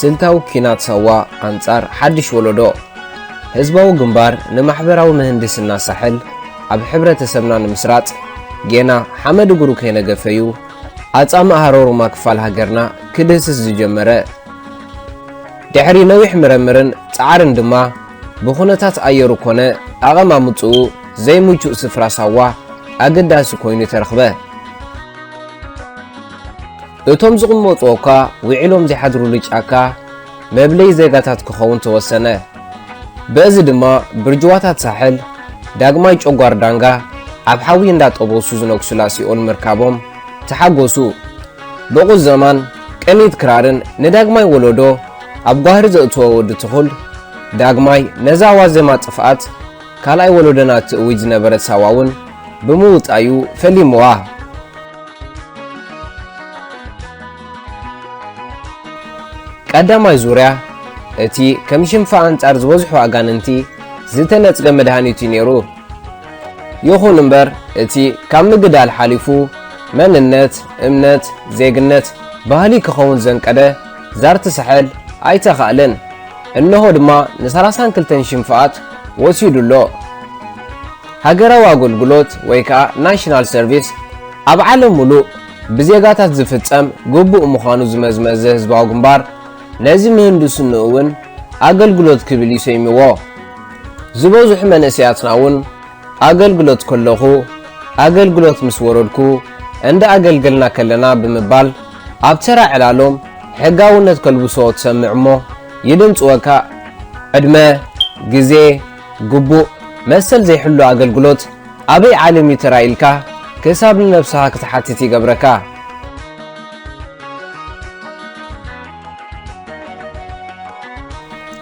ስልታዊ ኪናት ሰዋ አንጻር ሓድሽ ወለዶ ህዝባዊ ግንባር ንማሕበራዊ ምህንድስና ሳሕል ኣብ ሕብረተሰብና ንምስራጽ ጌና ሓመድ እግሩ ከይነገፈዩ ኣጻሚ ኣሃሮሩማ ክፋል ሃገርና ክድህስስ ዝጀመረ ድሕሪ ነዊሕ ምርምርን ጻዕርን ድማ ብኹነታት ኣየሩ ኮነ ኣቐማምፅኡ ዘይምቹእ ስፍራ ሳዋ ኣገዳሲ ኮይኑ ተረኽበ እቶም ዝቕመጡካ ውዒሎም ዘይሓድሩሉ ጫካ መብለይ ዜጋታት ክኸውን ተወሰነ በዚ ድማ ብርጅዋታት ሳሕል ዳግማይ ጮጓር ዳንጋ ኣብ ሓዊ እንዳጠበሱ ዝነግሱላ ሲኦል ምርካቦም ተሓጎሱ ብቑ ዘማን ቅኒት ክራርን ንዳግማይ ወለዶ ኣብ ጓህሪ ዘእትወ ወዲ ትኹል ዳግማይ ነዛ ዋዜማ ጥፍኣት ካልኣይ ወለዶና ትእውጅ ዝነበረት ሳዋውን ብምውጣዩ ፈሊምዋ ቀዳማይ ዙርያ እቲ ከም ሽንፋ አንጻር ዝበዝሑ ኣጋንንቲ ዝተነጽገ መድሃኒቱ ነይሩ ይኹን እምበር እቲ ካብ ምግዳል ሓሊፉ መንነት እምነት ዜግነት ባህሊ ክኸውን ዘንቀደ ዛርቲ ሳሕል ኣይተኻእልን እነሆ ድማ ን32 ሽንፋኣት ወሲዱሎ ሃገራዊ ኣገልግሎት ወይ ከዓ ናሽናል ሰርቪስ ኣብ ዓለም ሙሉእ ብዜጋታት ዝፍጸም ግቡእ ምዃኑ ዝመዝመዘ ህዝባዊ ግንባር ነዚ ምህንድስኑ እውን ኣገልግሎት ክብል ይሰይምዎ ዝበዝሑ መንእሰያትና እውን ኣገልግሎት ከለኹ ኣገልግሎት ምስ ወረድኩ እንደ ኣገልግልና ከለና ብምባል ኣብ ተራ ዕላሎም ሕጋውነት ከልብሶ ትሰምዕሞ ይድምፅወካ ዕድመ ግዜ ግቡእ መሰል ዘይሕሉ ኣገልግሎት ኣበይ ዓለም ይተራኢልካ ክሳብ ንነብስኻ ክትሓትት ይገብረካ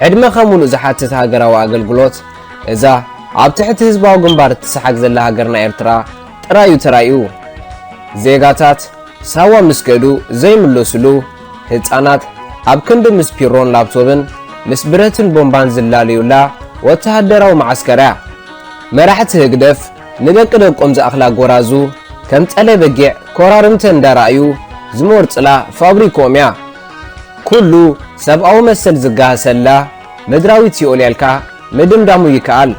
ዕድመ ከሙሉ ዝሓትት ሃገራዊ ኣገልግሎት እዛ ኣብ ትሕቲ ህዝባዊ ግንባር ትሰሓግ ዘላ ሃገርና ኤርትራ ጥራዩ ተራእዩ ዜጋታት ሳዋ ምስገዱ ዘይምለስሉ ህፃናት ኣብ ክንዲ ምስ ፒሮን ላፕቶፕን ምስ ብረትን ቦምባን ዝላለዩላ ወተሃደራዊ ማዓስከርያ መራሕቲ ህግደፍ ንደቂ ደቆም ዝኣኽላ ጎራዙ ከም ጸለ በጊዕ ኮራርምተ እንዳራእዩ ዝመርጽላ ፋብሪኮም እያ ኩሉ ሰብኣዊ መሰል ዝጋሃሰላ ምድራዊት ሲኦል ያልካ ምድምዳሙ ይከኣል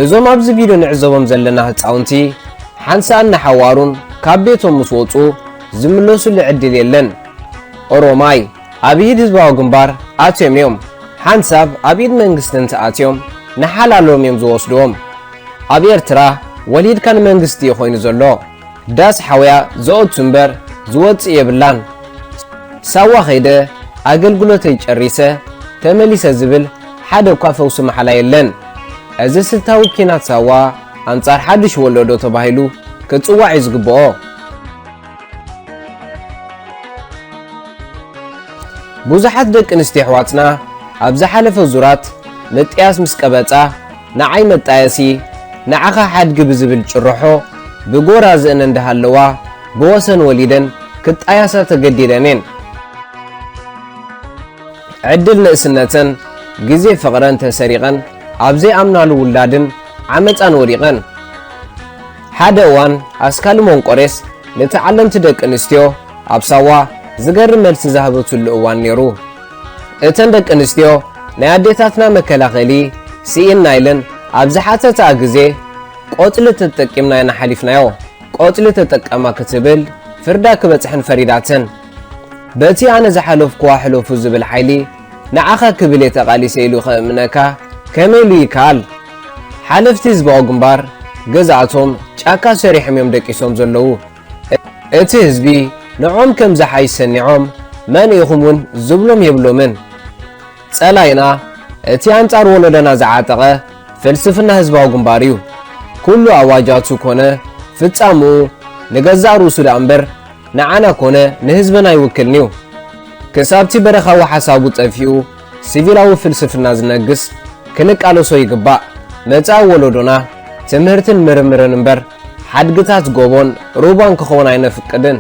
እዞም ኣብዚ ቪድዮ ንዕዘቦም ዘለና ህፃውንቲ ሓንሳእና ሓዋሩን ካብ ቤቶም ምስ ወፁ ዝምለሱሉ ዕድል የለን ኦሮማይ ኣብ ኢድ ህዝባዊ ግንባር ኣትዮም እዮም ሓንሳብ ኣብ ኢድ መንግስቲ እንተኣትዮም ንሓላሎም እዮም ዝወስድዎም ኣብ ኤርትራ ወሊድካ ንመንግስቲ ኮይኑ ዘሎ ዳስ ሓውያ ዘኦቱ እምበር ዝወፅእ የብላን ሳዋ ኸይደ ኣገልግሎተይ ጨሪሰ ተመሊሰ ዝብል ሓደ እኳ ፈውሲ መሓላ የለን እዚ ስልታዊ ኪናት ሳዋ አንጻር ሓድሽ ወለዶ ተባሂሉ ክጽዋዕ ይዝግብኦ ብዙሓት ደቂ ኣንስትዮ ኣሕዋትና ኣብ ዝሓለፈ ዙራት ምጥያስ ምስ ቀበፃ ንዓይ መጣየሲ ንዓኻ ሓድጊ ብዝብል ጭርሖ ብጎራ ዝእነ እንዳሃለዋ ብወሰን ወሊደን ክጣያሳ ተገዲደን እየን ዕድል ንእስነተን ግዜ ፍቕረን ተሰሪቐን ኣብ ዘይኣምናሉ ውላድን ዓመፃን ወዲቐን ሓደ እዋን ኣስካል ሞንቆሬስ ንተዓለምቲ ደቂ ኣንስትዮ ኣብ ሳዋ ዝገርም መልሲ ዝሃበትሉ እዋን ነይሩ እተን ደቂ ኣንስትዮ ናይ ኣዴታትና መከላኸሊ ሲኢና ኢለን ኣብ ዝሓተታ ግዜ ቆፅሊ ተጠቂምና ኢና ሓሊፍናዮ ቆፅሊ ተጠቀማ ክትብል ፍርዳ ክበፅሕን ፈሪዳተን በቲ ኣነ ዝሓለፍክዋ ሕለፉ ዝብል ሓይሊ ንዓኻ ክብል የተቓሊሰ ኢሉ ኸእምነካ ከመይሉ ይከኣል ሓለፍቲ ህዝባዊ ግንባር ገዛእቶም ጫካ ሰሪሖም እዮም ደቂሶም ዘለዉ እቲ ህዝቢ ንዖም ከም ዝሓይ ሰኒዖም መን ኢኹም እውን ዝብሎም የብሎምን ጸላይና እቲ አንጻር ወለዶና ዝዓጠቐ ፍልስፍና ህዝባዊ ግንባር እዩ ኩሉ ኣዋጃቱ ኮነ ፍጻምኡ ንገዛእ ርእሱ ዳ እምበር ንዓና ኮነ ንህዝብና ይውክልኒ እዩ ክሳብቲ በረኻዊ ሓሳቡ ጠፊኡ ሲቪላዊ ፍልስፍና ዝነግስ ክንቃለሶ ይግባእ መጻኢ ወለዶና ትምህርትን ምርምርን እምበር ሓድግታት ጎቦን ሩባን ክኸውን ኣይነፍቅድን